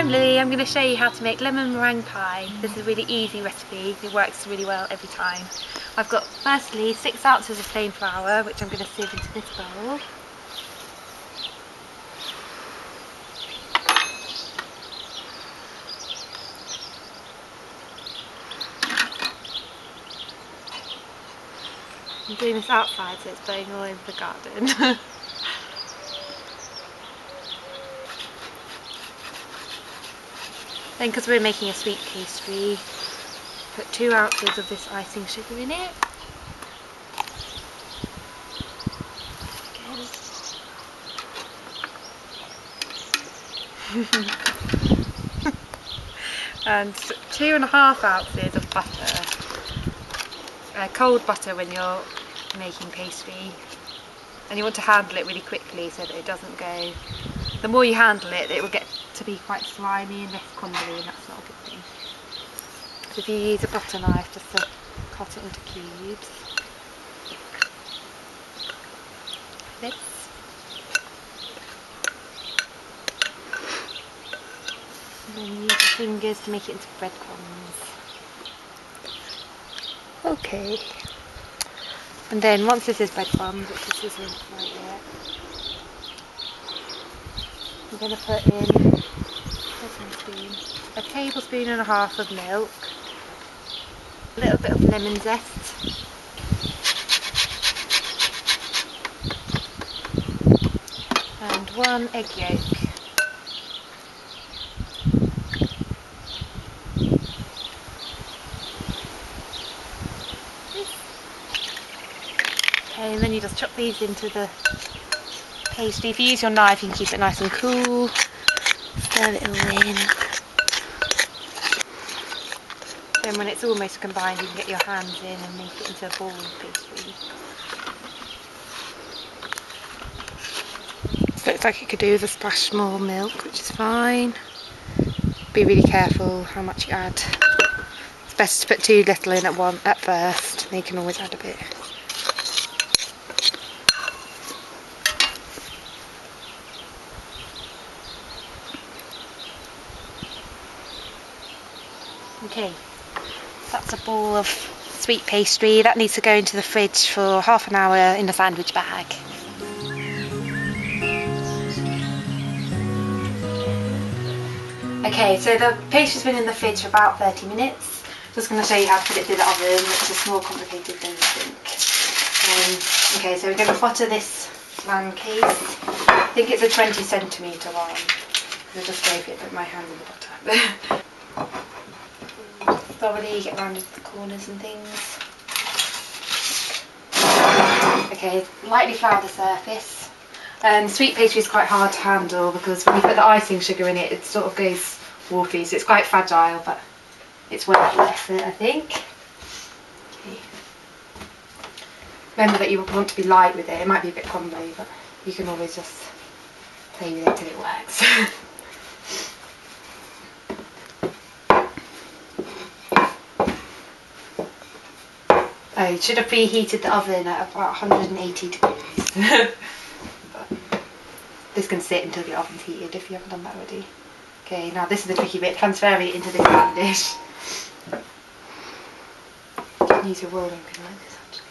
I'm Lily. I'm going to show you how to make lemon meringue pie. This is a really easy recipe. It works really well every time. I've got firstly 6 ounces of plain flour, which I'm going to sieve into this bowl. I'm doing this outside so it's blowing all over the garden. Then, because we're making a sweet pastry, put 2 ounces of this icing sugar in it. And 2.5 ounces of butter. Cold butter when you're making pastry. And you want to handle it really quickly so that it doesn't go... The more you handle it, it will get to be quite slimy and less crumbly, and that's not a good thing. So if you use a butter knife just to cut it into cubes. Like this. And then use your fingers to make it into breadcrumbs. Okay. And then once this is breadcrumbs, which this isn't right yet, I'm going to put in a tablespoon and a half of milk, a little bit of lemon zest, and 1 egg yolk. Okay, and then you just chop these into the pastry. If you use your knife, you can keep it nice and cool. Stir it all in. Then when it's almost combined, you can get your hands in and make it into a ball of pastry. Looks like it could do with a splash more milk, which is fine. Be really careful how much you add. It's best to put too little in at first, and you can always add a bit. Okay, that's a ball of sweet pastry. That needs to go into the fridge for half an hour in a sandwich bag. Okay, so the pastry's been in the fridge for about 30 minutes. Just going to show you how to put it through the oven, which is more complicated than you think. Okay, so we're going to butter this flan case. I think it's a 20cm one. I'll just go for it with my hand in the butter. Thoroughly get around into the corners and things. Okay, lightly flour the surface. Sweet pastry is quite hard to handle because when you put the icing sugar in it, it sort of goes watery, so it's quite fragile, but it's worth the effort, I think. Okay. Remember that you want to be light with it. It might be a bit crumbly, but you can always just play with it till it works. I should have preheated the oven at about 180 degrees. But this can sit until the oven's heated if you haven't done that already. Okay, now this is the tricky bit, transferring it into this pan dish. You can use your rolling pin like this actually.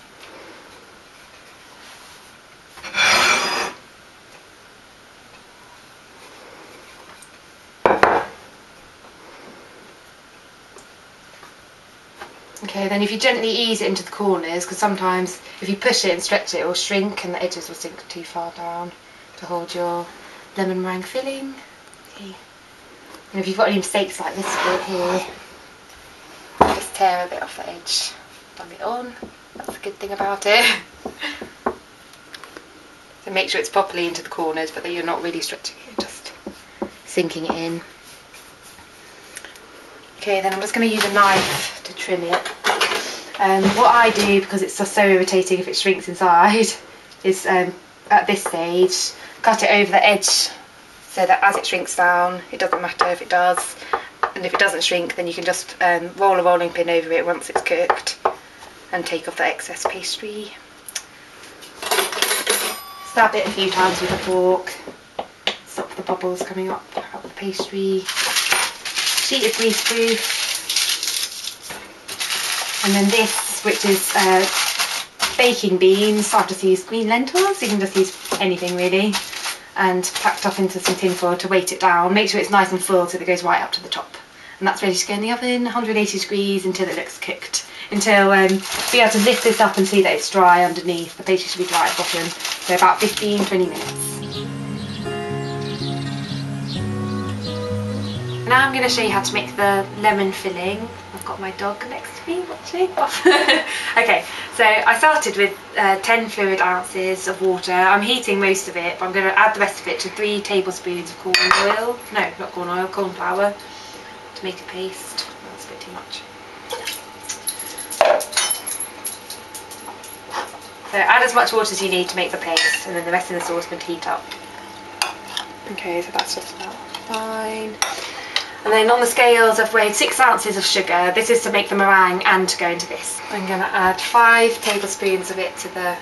Okay, then if you gently ease it into the corners, because sometimes if you push it and stretch it, it will shrink and the edges will sink too far down to hold your lemon meringue filling. Okay. And if you've got any mistakes like this bit here, just tear a bit off the edge, dab it on. That's a good thing about it. So make sure it's properly into the corners, but that you're not really stretching it, just sinking it in. Okay, then I'm just going to use a knife to trim it. What I do, because it's just so irritating if it shrinks inside, is at this stage cut it over the edge so that as it shrinks down, it doesn't matter if it does, and if it doesn't shrink then you can just roll a rolling pin over it once it's cooked and take off the excess pastry. Stab it a few times with a fork, stop the bubbles coming up out of the pastry. sheet of greaseproof, and then this, which is baking beans. I've just used green lentils, you can just use anything really, and packed up into some tin foil to weight it down. Make sure it's nice and full so that it goes right up to the top. And that's ready to go in the oven, 180 degrees until it looks cooked. Until be able to lift this up and see that it's dry underneath. The pastry should be dry at the bottom. So about 15-20 minutes. Now I'm going to show you how to make the lemon filling. I've got my dog next to me watching. Okay, so I started with 10 fluid ounces of water. I'm heating most of it, but I'm going to add the rest of it to 3 tablespoons of cornflour. No, not corn oil, cornflour. To make a paste. That's a bit too much. So add as much water as you need to make the paste, and then the rest of the saucepan to heat up. Okay, so that's just about fine. And then on the scales I've weighed 6 ounces of sugar. This is to make the meringue and to go into this. I'm going to add 5 tablespoons of it to the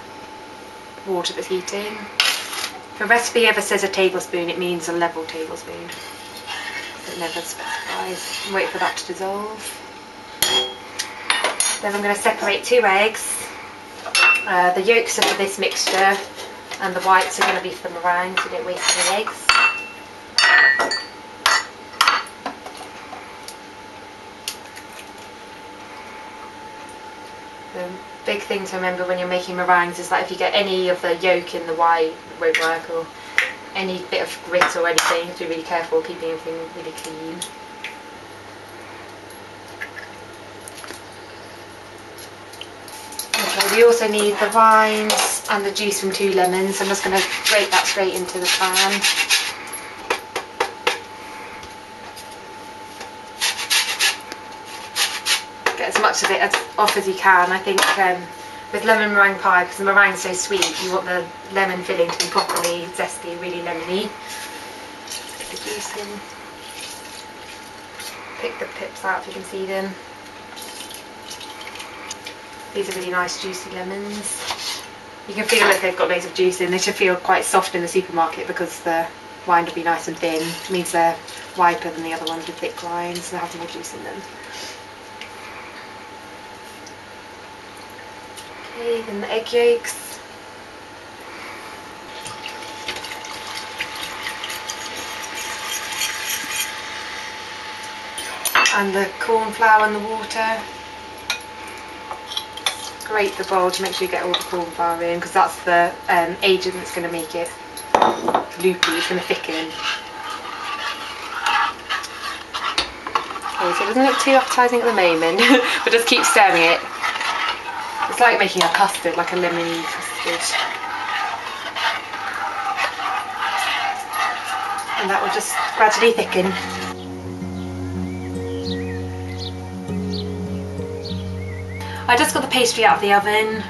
water that's heating. If a recipe ever says a tablespoon, it means a level tablespoon. It never specifies. Wait for that to dissolve. Then I'm going to separate 2 eggs. The yolks are for this mixture, and the whites are going to be for the meringue, so don't waste any eggs. The big thing to remember when you're making meringues is that if you get any of the yolk in the white, it won't work, or any bit of grit or anything, you have to be really careful keeping everything really clean. Okay, we also need the rinds and the juice from 2 lemons, so I'm just going to grate that straight into the pan. Get as much of it off as you can. I think with lemon meringue pie, because the meringue's so sweet, you want the lemon filling to be properly zesty, really lemony. Put the juice in. Pick the pips out if you can see them. These are really nice juicy lemons. You can feel that they've got loads of juice in. They should feel quite soft in the supermarket because the rind will be nice and thin. It means they're riper than the other ones with thick rinds, so they have more juice in them. Okay, then the egg yolks. And the cornflour and the water. Grate the bowl to make sure you get all the cornflour in, because that's the agent that's going to make it loopy, it's going to thicken. Okay, so it doesn't look too appetising at the moment, but just keep stirring it. It's like making a custard, like a lemony custard. And that will just gradually thicken. I just got the pastry out of the oven.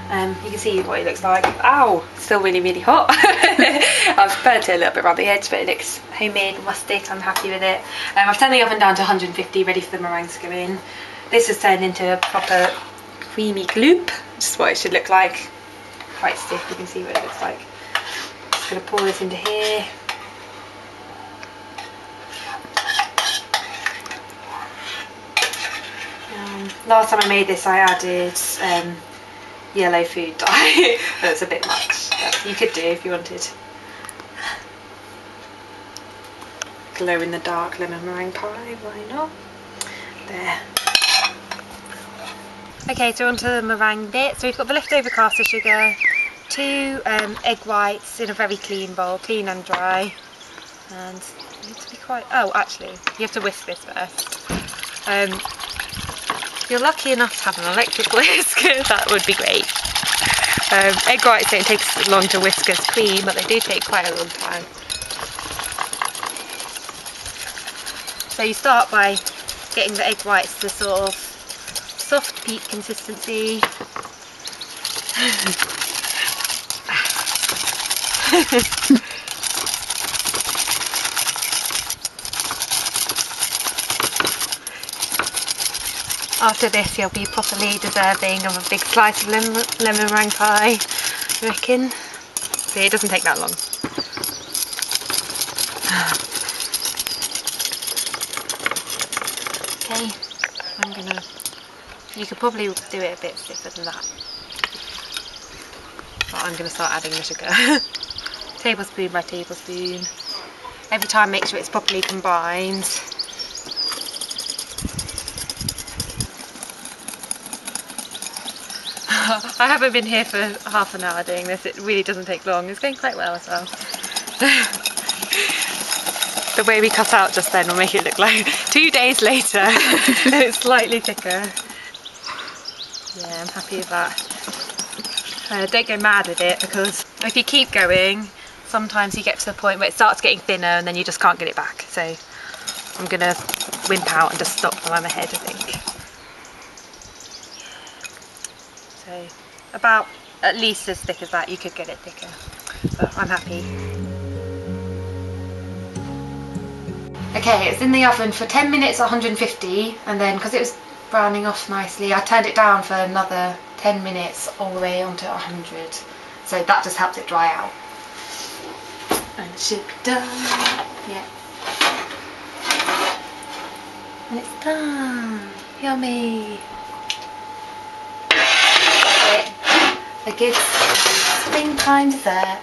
You can see what it looks like. Ow! Still really, really hot. I've burnt it a little bit around the edge, but it looks homemade and rustic. I'm happy with it. I've turned the oven down to 150, ready for the meringues to go in. This has turned into a proper creamy gloop. Just what it should look like. Quite stiff, you can see what it looks like. Just going to pour this into here. Last time I made this I added yellow food dye. That's a bit much, but you could do if you wanted. Glow in the dark lemon meringue pie, why not? There. Okay, so onto the meringue bit. So we've got the leftover caster sugar, 2 egg whites in a very clean bowl, clean and dry. And it needs to be quite, oh actually, you have to whisk this first. If you're lucky enough to have an electric whisk, that would be great. Egg whites don't take as long to whisk as cream, but they do take quite a long time. So you start by getting the egg whites to sort of soft peat consistency. After this you'll be properly deserving of a big slice of lemon meringue pie, I reckon. See, it doesn't take that long. You could probably do it a bit stiffer than that. But I'm gonna start adding the sugar. Tablespoon by tablespoon. Every time make sure it's properly combined. I haven't been here for half an hour doing this, it really doesn't take long. It's going quite well as well. The way we cut out just then will make it look like 2 days later and it's slightly thicker. Yeah, I'm happy with that. Don't go mad with it, because if you keep going, sometimes you get to the point where it starts getting thinner and then you just can't get it back. So I'm gonna wimp out and just stop when I'm ahead, I think. So about at least as thick as that. You could get it thicker, but I'm happy. Okay, it's in the oven for 10 minutes at 150, and then because it was browning off nicely, I turned it down for another 10 minutes all the way onto 100. So that just helps it dry out. And it should be done. Yeah. And it's done. Yummy. A good springtime dessert.